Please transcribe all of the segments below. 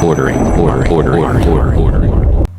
Ordering.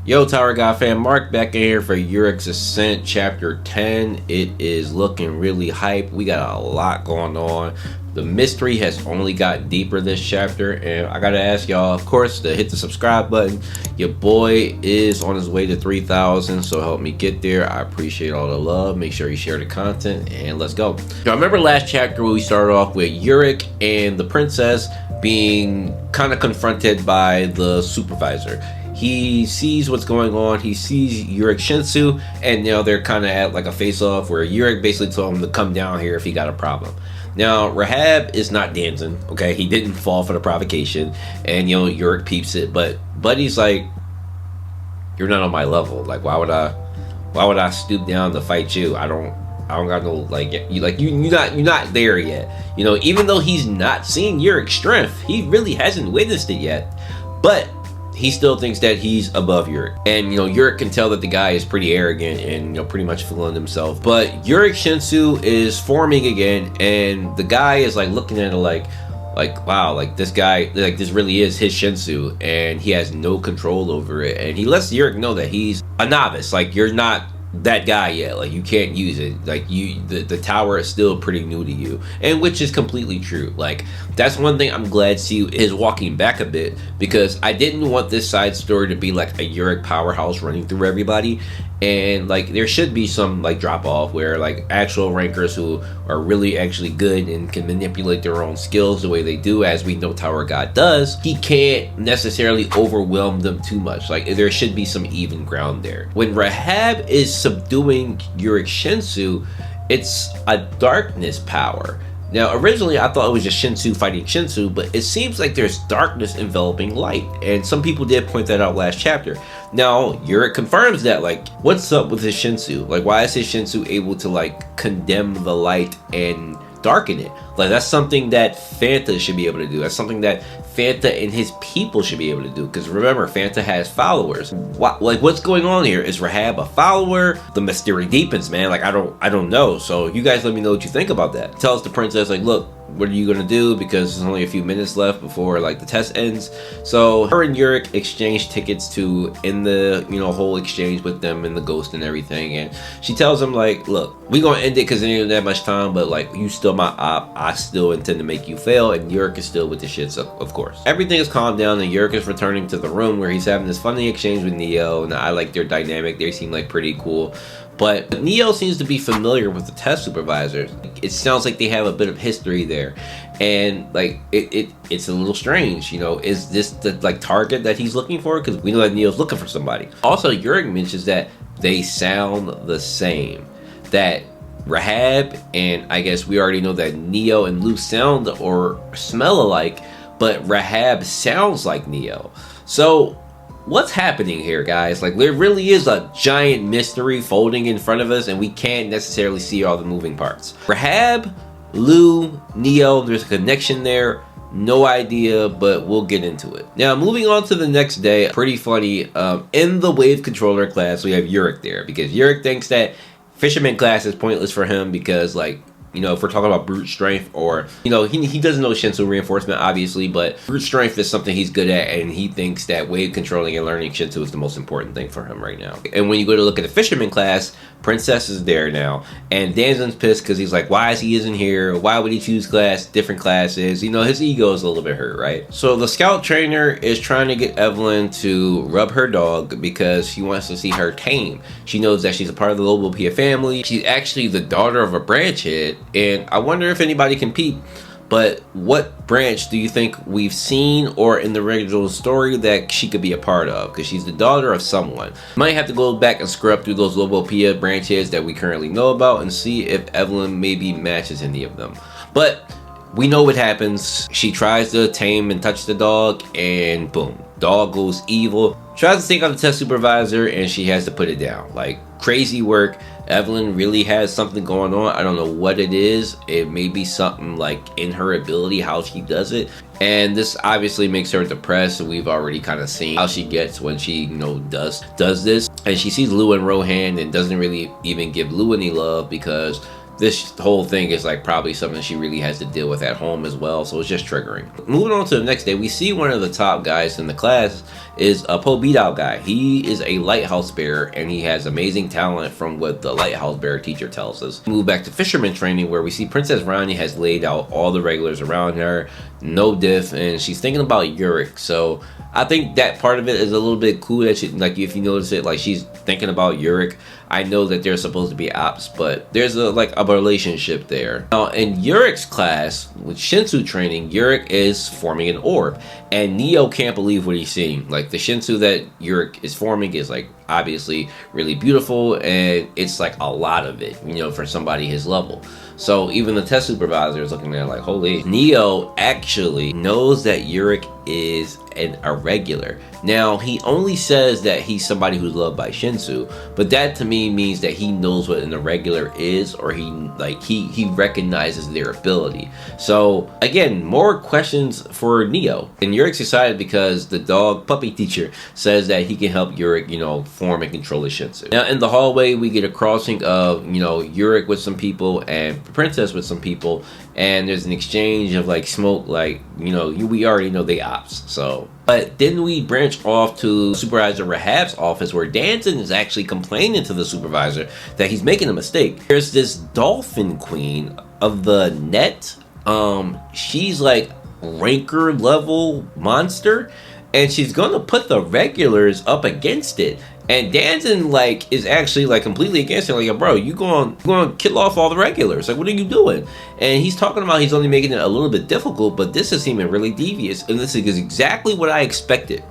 Yo, Tower God fam, Mark back in here for Urek's Ascent Chapter 10. It is looking really hype. We got a lot going on. The mystery has only got deeper this chapter, and I gotta ask y'all, of course, to hit the subscribe button. Your boy is on his way to 3,000, so help me get there. I appreciate all the love. Make sure you share the content, and let's go. Now, I remember last chapter where we started off with Urek and the princess being kind of confronted by the supervisor. He sees what's going on. He sees Urek Shinsu, and now they're kind of at like a face-off where Urek basically told him to come down here if he got a problem. Now, Rehab is not dancing, okay? He didn't fall for the provocation, and, you know, Urek peeps it, but Buddy's like, you're not on my level. Like, why would I stoop down to fight you? I don't got no, you're not there yet. You know, even though he's not seeing Urek's strength, he really hasn't witnessed it yet, but he still thinks that he's above Urek. And, you know, Urek can tell that the guy is pretty arrogant and, you know, pretty much feeling himself. But Urek Shinsu is forming again, and the guy is, like, looking at it like, wow, like, this guy, like, this really is his Shinsu, and he has no control over it. And he lets Urek know that he's a novice. Like, you're not that guy yet. Like, you can't use it. Like, the tower is still pretty new to you, and which is completely true. Like, that's one thing I'm glad see is walking back a bit, because I didn't want this side story to be like a Urek powerhouse running through everybody, and like there should be some like drop off where like actual rankers who are really actually good and can manipulate their own skills the way they do, as we know Tower God does. He can't necessarily overwhelm them too much. Like, there should be some even ground there. When Rehab is subduing Urek Shinsu, it's a darkness power. Now, originally, I thought it was just Shinsu fighting Shinsu, but it seems like there's darkness enveloping light, and some people did point that out last chapter. Now, Urek confirms that, like, what's up with his Shinsu? Like, why is his Shinsu able to, like, condemn the light and darken it? Like, that's something that Fanta should be able to do. That's something that Fanta and his people should be able to do, because remember, Fanta has followers. What's going on here? Is Rehab a follower? The mystery deepens, man. Like, I don't know. So you guys let me know what you think about that. Tells the princess, like, look, what are you gonna do, because there's only a few minutes left before like the test ends. So her and Urek exchange tickets to end the, you know, whole exchange with them and the ghost and everything, and she tells him, like, look, we gonna end it because there ain't that much time, but like, you still my op, I still intend to make you fail. And Urek is still with the shit, so of course everything is calmed down, and Urek is returning to the room where he's having this funny exchange with Neo, and I like their dynamic. They seem like pretty cool. But Neo seems to be familiar with the test supervisors. It sounds like they have a bit of history there, and like it's a little strange. You know, is this the like target that he's looking for? Because we know that Neo's looking for somebody. Also, Urek mentions that they sound the same. That Rehab, and I guess we already know that Neo and Lu sound or smell alike, but Rehab sounds like Neo. So what's happening here, guys? Like, there really is a giant mystery folding in front of us, and we can't necessarily see all the moving parts. Rehab, Lu, Neo, there's a connection there. No idea, but we'll get into it. Now, moving on to the next day, pretty funny. In the wave controller class, we have Urek there, because Urek thinks that fisherman class is pointless for him because, like, you know, if we're talking about brute strength, or, you know, he doesn't know Shinsu reinforcement, obviously, but brute strength is something he's good at, and he thinks that wave controlling and learning Shinsu is the most important thing for him right now. And when you go to look at the fisherman class, Princess is there now, and Danzon's pissed because he's like, why is he isn't here? Why would he choose different classes? You know, his ego is a little bit hurt, right? So the scout trainer is trying to get Evelyn to rub her dog because she wants to see her tame. She knows that she's a part of the Lobopia family. She's actually the daughter of a branch head, and I wonder if anybody can peep. But what branch do you think we've seen or in the original story that she could be a part of? Because she's the daughter of someone. Might have to go back and scrub through those Lobopia branches that we currently know about and see if Evelyn maybe matches any of them. But we know what happens. She tries to tame and touch the dog, and boom, dog goes evil. Tries to take out the test supervisor, and she has to put it down. Like, crazy work. Evelyn really has something going on. I don't know what it is. It may be something like in her ability, how she does it. And this obviously makes her depressed. And we've already kind of seen how she gets when she, you know, does this. And she sees Lu and Rohan and doesn't really even give Lu any love because this whole thing is like probably something she really has to deal with at home as well, so it's just triggering. Moving on to the next day, we see one of the top guys in the class is a Po Beat Out guy. He is a lighthouse bearer, and he has amazing talent from what the lighthouse bearer teacher tells us. Move back to fisherman training, where we see Princess Rani has laid out all the regulars around her, no diff, and she's thinking about Urek. So I think that part of it is a little bit cool that she, like, if you notice it, like, she's thinking about Urek. I know that they're supposed to be ops, but there's a relationship there. Now, in Urek's class with Shinsu training, Urek is forming an orb, and Neo can't believe what he's seeing. Like, the Shinsu that Urek is forming is like obviously really beautiful, and it's like a lot of it, you know, for somebody his level. So even the test supervisor is looking at it like, holy. Neo actually knows that Urek is an irregular. Now, he only says that he's somebody who's loved by Shinsu, but that to me means that he knows what an irregular is, or he recognizes their ability. So again, more questions for Neo. And Urek's excited because the dog puppy teacher says that he can help Urek, you know, form and control his Shinsu. Now in the hallway, we get a crossing of, you know, Urek with some people and Princess with some people, and there's an exchange of like smoke, like, you know, we already know they ops. So, but then we branch off to Supervisor Rehab's office, where Danson is actually complaining to the supervisor that he's making a mistake. There's this dolphin queen of the net. She's like ranker level monster, and she's gonna put the regulars up against it. And Danson like is actually like completely against it. Like, bro, you going to kill off all the regulars? Like, what are you doing? And he's talking about he's only making it a little bit difficult, but this is seeming really devious. And this is exactly what I expected.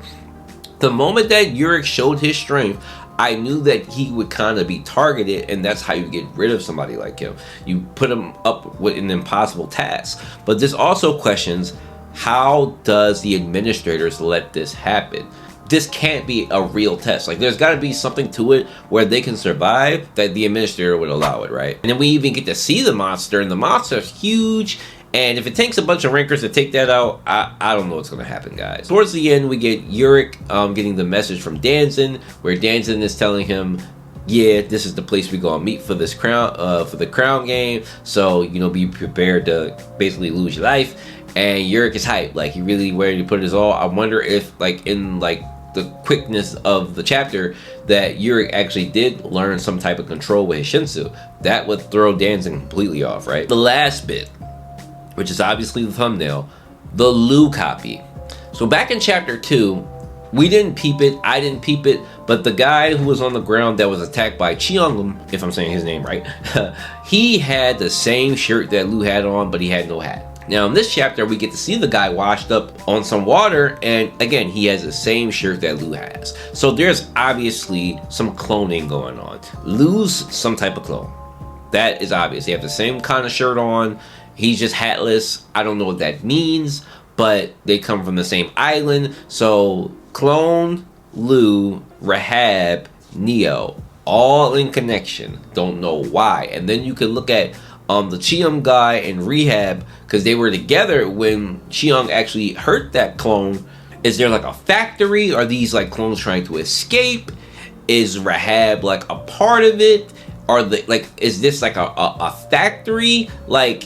The moment that Urek showed his strength, I knew that he would kind of be targeted, and that's how you get rid of somebody like him. You put him up with an impossible task. But this also questions, how does the administrators let this happen? This can't be a real test. Like, there's got to be something to it where they can survive that the administrator would allow it, right? And then we even get to see the monster, and the monster's huge. And if it takes a bunch of rankers to take that out, I don't know what's going to happen, guys. Towards the end, we get Urek getting the message from Danson, where Danson is telling him, yeah, this is the place we gonna meet for this crown, for the crown game. So, you know, be prepared to basically lose your life. And Urek is hyped. Like, he really ready to put his all. I wonder if, like, in like the quickness of the chapter, that Urek actually did learn some type of control with his Shinsu. That would throw Danson completely off, right? The last bit, which is obviously the thumbnail, the Lu copy. So back in chapter 2, we didn't peep it, I didn't peep it, but the guy who was on the ground that was attacked by Cheong, if I'm saying his name right, he had the same shirt that Lu had on, but he had no hat. Now in this chapter, we get to see the guy washed up on some water, and again, he has the same shirt that Lu has. So there's obviously some cloning going on. Lu's some type of clone. That is obvious. They have the same kind of shirt on. He's just hatless. I don't know what that means, but they come from the same island. So clone, Lu, Rehab, Neo, all in connection. Don't know why. And then you can look at the Cheong guy and Rehab, because they were together when Cheong actually hurt that clone. Is there like a factory? Are these like clones trying to escape? Is Rehab like a part of it? Are the like, is this like a factory? Like,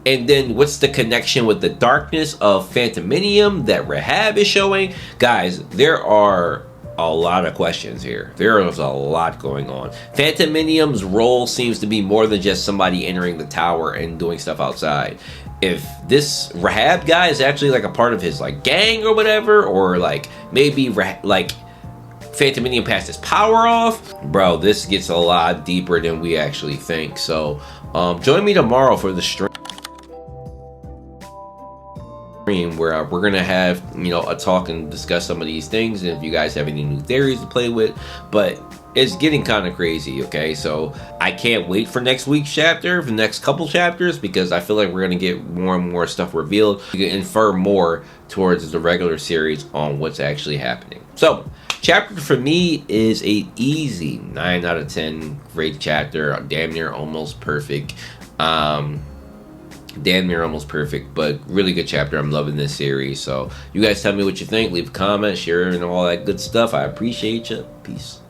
and then what's the connection with the darkness of Phantominium that Rehab is showing? Guys, there are a lot of questions here. There is a lot going on. Phantominium's role seems to be more than just somebody entering the tower and doing stuff outside. If this Rehab guy is actually like a part of his like gang or whatever, or like maybe like Phantominium passed his power off, bro, this gets a lot deeper than we actually think. So join me tomorrow for the stream where we're gonna have, you know, a talk and discuss some of these things, and if you guys have any new theories to play with. But it's getting kind of crazy, okay? So I can't wait for next week's chapter, for the next couple chapters, because I feel like we're gonna get more and more stuff revealed. You can infer more towards the regular series on what's actually happening. So chapter for me is a easy 9 out of 10. Great chapter, damn near almost perfect. Damn near almost perfect, but really good chapter. I'm loving this series. So you guys tell me what you think. Leave a comment, share, and all that good stuff. I appreciate you. Peace.